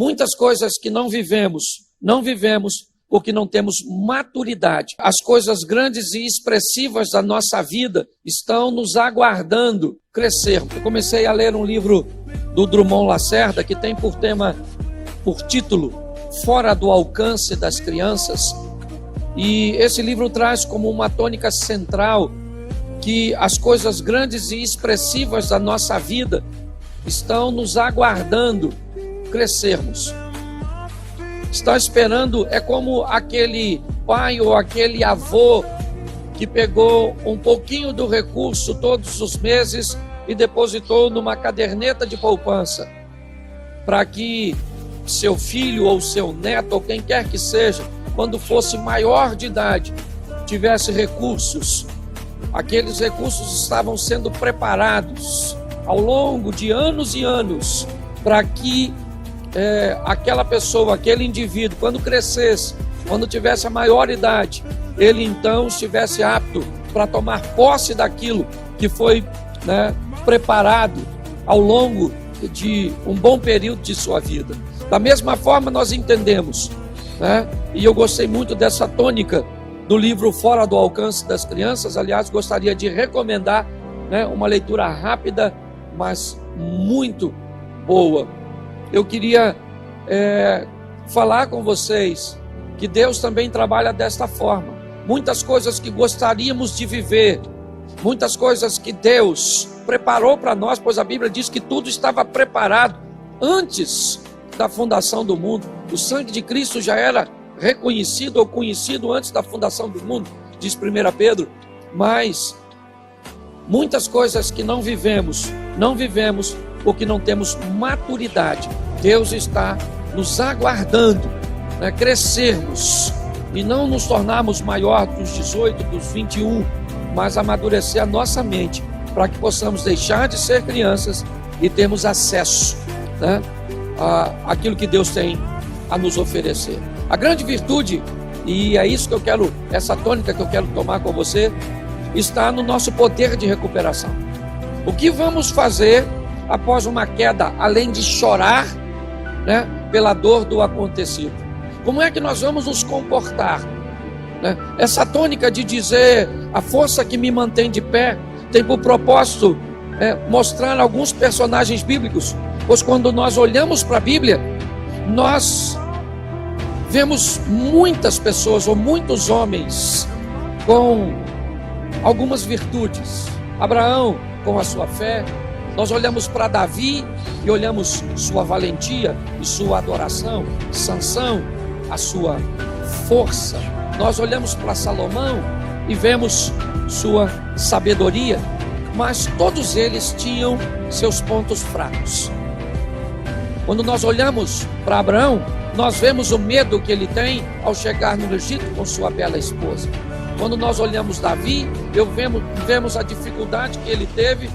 Muitas coisas que não vivemos porque não temos maturidade. As coisas grandes e expressivas da nossa vida estão nos aguardando crescer. Eu comecei a ler um livro do Drummond Lacerda que tem por título Fora do Alcance das Crianças. E esse livro traz como uma tônica central que as coisas grandes e expressivas da nossa vida estão nos aguardando crescermos. Está esperando, é como aquele pai ou aquele avô que pegou um pouquinho do recurso todos os meses e depositou numa caderneta de poupança, para que seu filho ou seu neto ou quem quer que seja, quando fosse maior de idade, tivesse recursos. Aqueles recursos estavam sendo preparados ao longo de anos e anos para que aquela pessoa, aquele indivíduo, quando crescesse, quando tivesse a maior idade, ele então estivesse apto para tomar posse daquilo que foi preparado ao longo de um bom período de sua vida. Da mesma forma nós entendemos, e eu gostei muito dessa tônica do livro Fora do Alcance das Crianças. Aliás, gostaria de recomendar uma leitura rápida, mas muito boa. Eu queria falar com vocês que Deus também trabalha desta forma. Muitas coisas que gostaríamos de viver, muitas coisas que Deus preparou para nós, pois a Bíblia diz que tudo estava preparado antes da fundação do mundo. O sangue de Cristo já era reconhecido ou conhecido antes da fundação do mundo, diz 1 Pedro, mas muitas coisas que não vivemos porque não temos maturidade. Deus está nos aguardando, crescermos e não nos tornarmos maior dos 18, dos 21, mas amadurecer a nossa mente para que possamos deixar de ser crianças e termos acesso àquilo que Deus tem a nos oferecer. A grande virtude, e é isso que eu quero, essa tônica que eu quero tomar com você, está no nosso poder de recuperação. O que vamos fazer após uma queda, além de chorar pela dor do acontecido? Como é que nós vamos nos comportar? Essa tônica de dizer a força que me mantém de pé tem por propósito mostrar alguns personagens bíblicos, pois quando nós olhamos para a Bíblia, nós vemos muitas pessoas ou muitos homens com algumas virtudes. Abraão com a sua fé. Nós olhamos para Davi e olhamos sua valentia e sua adoração. Sansão, a sua força. Nós olhamos para Salomão e vemos sua sabedoria, mas todos eles tinham seus pontos fracos. Quando nós olhamos para Abraão, nós vemos o medo que ele tem ao chegar no Egito com sua bela esposa. Quando nós olhamos Davi, vemos a dificuldade que ele teve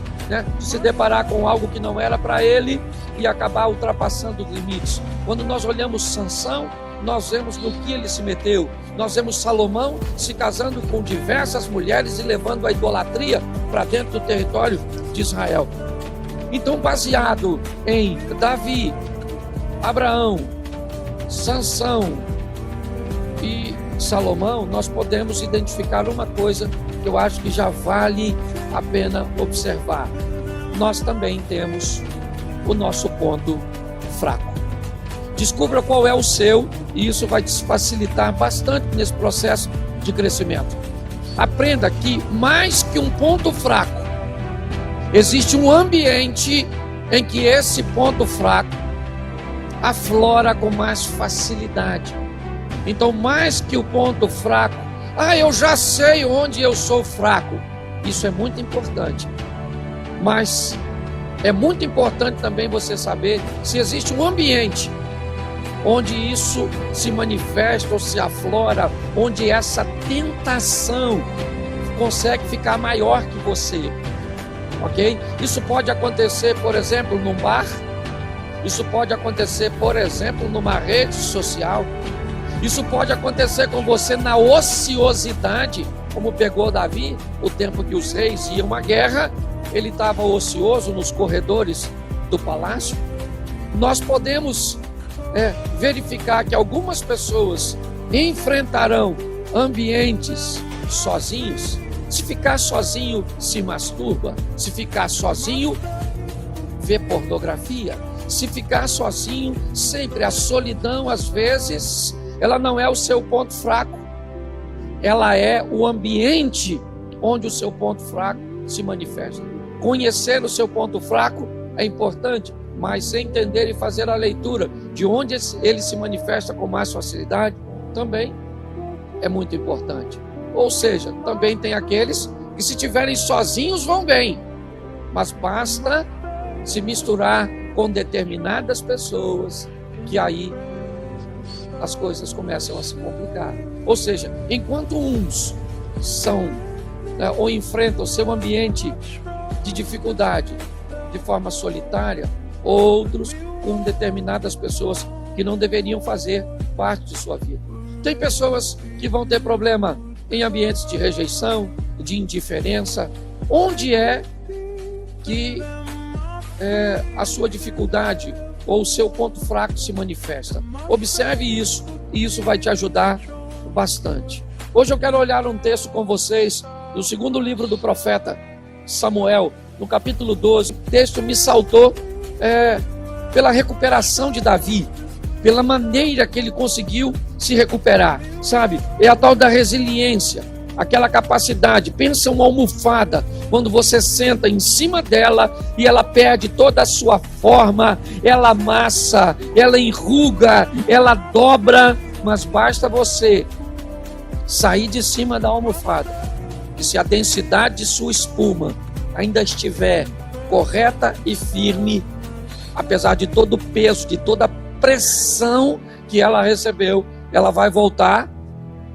de se deparar com algo que não era para ele e acabar ultrapassando os limites. Quando nós olhamos Sansão, nós vemos no que ele se meteu. Nós vemos Salomão se casando com diversas mulheres e levando a idolatria para dentro do território de Israel. Então, baseado em Davi, Abraão, Sansão e Salomão, nós podemos identificar uma coisa que eu acho que já vale a pena observar. Nós também temos o nosso ponto fraco. Descubra qual é o seu, e isso vai te facilitar bastante nesse processo de crescimento. Aprenda que mais que um ponto fraco, existe um ambiente em que esse ponto fraco aflora com mais facilidade. Então, mais que o ponto fraco, eu já sei onde eu sou fraco. Isso é muito importante. Mas é muito importante também você saber se existe um ambiente onde isso se manifesta ou se aflora, onde essa tentação consegue ficar maior que você. Ok? Isso pode acontecer, por exemplo, num bar. Isso pode acontecer, por exemplo, numa rede social. Isso pode acontecer com você na ociosidade, como pegou Davi, o tempo que os reis iam à guerra, ele estava ocioso nos corredores do palácio. Nós podemos verificar que algumas pessoas enfrentarão ambientes sozinhos. Se ficar sozinho, se masturba. Se ficar sozinho, vê pornografia. Se ficar sozinho, sempre a solidão, às vezes, ela não é o seu ponto fraco. Ela é o ambiente onde o seu ponto fraco se manifesta. Conhecer o seu ponto fraco é importante, mas entender e fazer a leitura de onde ele se manifesta com mais facilidade também é muito importante. Ou seja, também tem aqueles que, se estiverem sozinhos, vão bem, mas basta se misturar com determinadas pessoas que aí as coisas começam a se complicar. Ou seja, enquanto uns são ou enfrentam seu ambiente de dificuldade de forma solitária, outros com determinadas pessoas que não deveriam fazer parte de sua vida. Tem pessoas que vão ter problema em ambientes de rejeição, de indiferença. Onde é que a sua dificuldade ou o seu ponto fraco se manifesta? Observe isso e isso vai te ajudar bastante. Hoje eu quero olhar um texto com vocês do segundo livro do profeta Samuel, no capítulo 12. O texto me saltou pela recuperação de Davi, pela maneira que ele conseguiu se recuperar, sabe? É a tal da resiliência, aquela capacidade. Pensa uma almofada, quando você senta em cima dela e ela perde toda a sua forma, ela amassa, ela enruga, ela dobra, mas basta você sair de cima da almofada, e se a densidade de sua espuma ainda estiver correta e firme, apesar de todo o peso, de toda a pressão que ela recebeu, ela vai voltar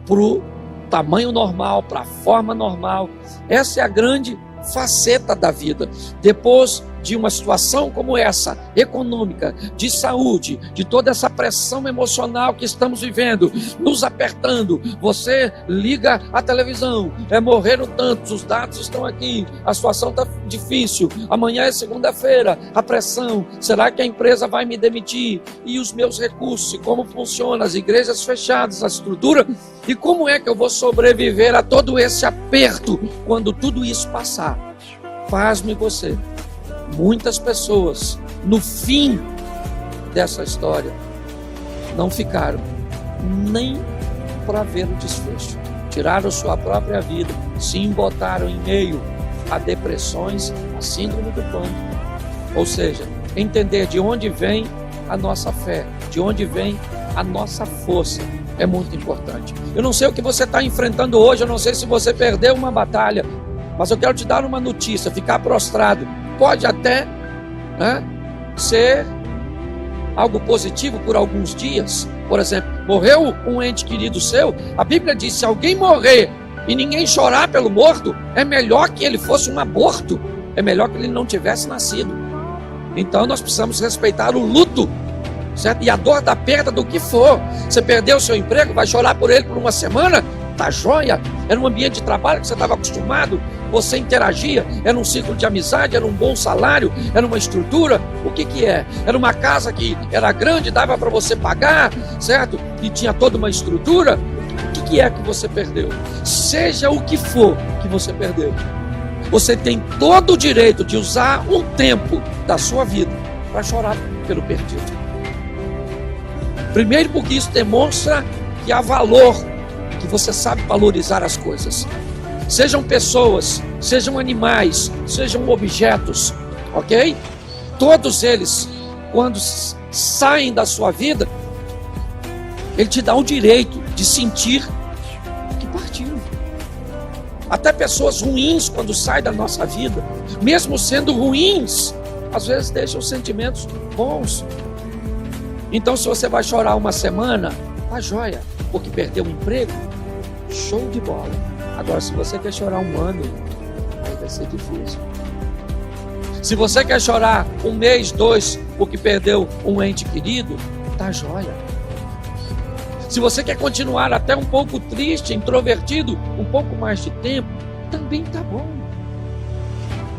para o tamanho normal, para a forma normal. Essa é a grande faceta da vida. Depois de uma situação como essa, econômica, de saúde, de toda essa pressão emocional que estamos vivendo, nos apertando, você liga a televisão, morreram tantos, os dados estão aqui, a situação está difícil, amanhã é segunda-feira, a pressão, será que a empresa vai me demitir? E os meus recursos, e como funciona, as igrejas fechadas, a estrutura, e como é que eu vou sobreviver a todo esse aperto quando tudo isso passar? Pasme você. Muitas pessoas, no fim dessa história, não ficaram nem para ver o desfecho. Tiraram sua própria vida, se embotaram em meio a depressões, a síndrome do pânico. Ou seja, entender de onde vem a nossa fé, de onde vem a nossa força, é muito importante. Eu não sei o que você está enfrentando hoje, eu não sei se você perdeu uma batalha, mas eu quero te dar uma notícia: ficar prostrado pode até ser algo positivo por alguns dias. Por exemplo, morreu um ente querido seu, a Bíblia diz: se alguém morrer e ninguém chorar pelo morto, é melhor que ele fosse um aborto, é melhor que ele não tivesse nascido. Então nós precisamos respeitar o luto, certo? E a dor da perda do que for. Você perdeu o seu emprego, vai chorar por ele por uma semana? Tá joia? Era um ambiente de trabalho que você estava acostumado, você interagia, era um ciclo de amizade, era um bom salário, era uma estrutura. O que é? Era uma casa que era grande, dava para você pagar, certo? E tinha toda uma estrutura. O que é que você perdeu? Seja o que for que você perdeu, você tem todo o direito de usar um tempo da sua vida para chorar pelo perdido. Primeiro, porque isso demonstra que há valor, que você sabe valorizar as coisas. Sejam pessoas, sejam animais, sejam objetos, ok? Todos eles, quando saem da sua vida, ele te dá o direito de sentir que partiram. Até pessoas ruins, quando saem da nossa vida, mesmo sendo ruins, às vezes deixam sentimentos bons. Então, se você vai chorar uma semana, tá joia, porque perdeu o emprego, show de bola. Agora, se você quer chorar um ano, aí vai ser difícil. Se você quer chorar um mês, 2, porque perdeu um ente querido, tá joia. Se você quer continuar até um pouco triste, introvertido, um pouco mais de tempo, também tá bom.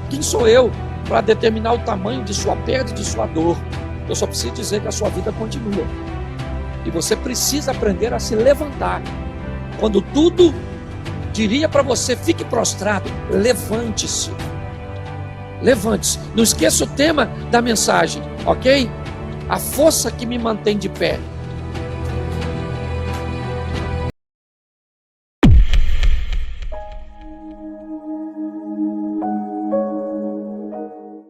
Quem sou eu para determinar o tamanho de sua perda e de sua dor? Eu só preciso dizer que a sua vida continua. E você precisa aprender a se levantar. Quando tudo diria para você, fique prostrado, levante-se. Levante-se. Não esqueça o tema da mensagem, ok? A força que me mantém de pé.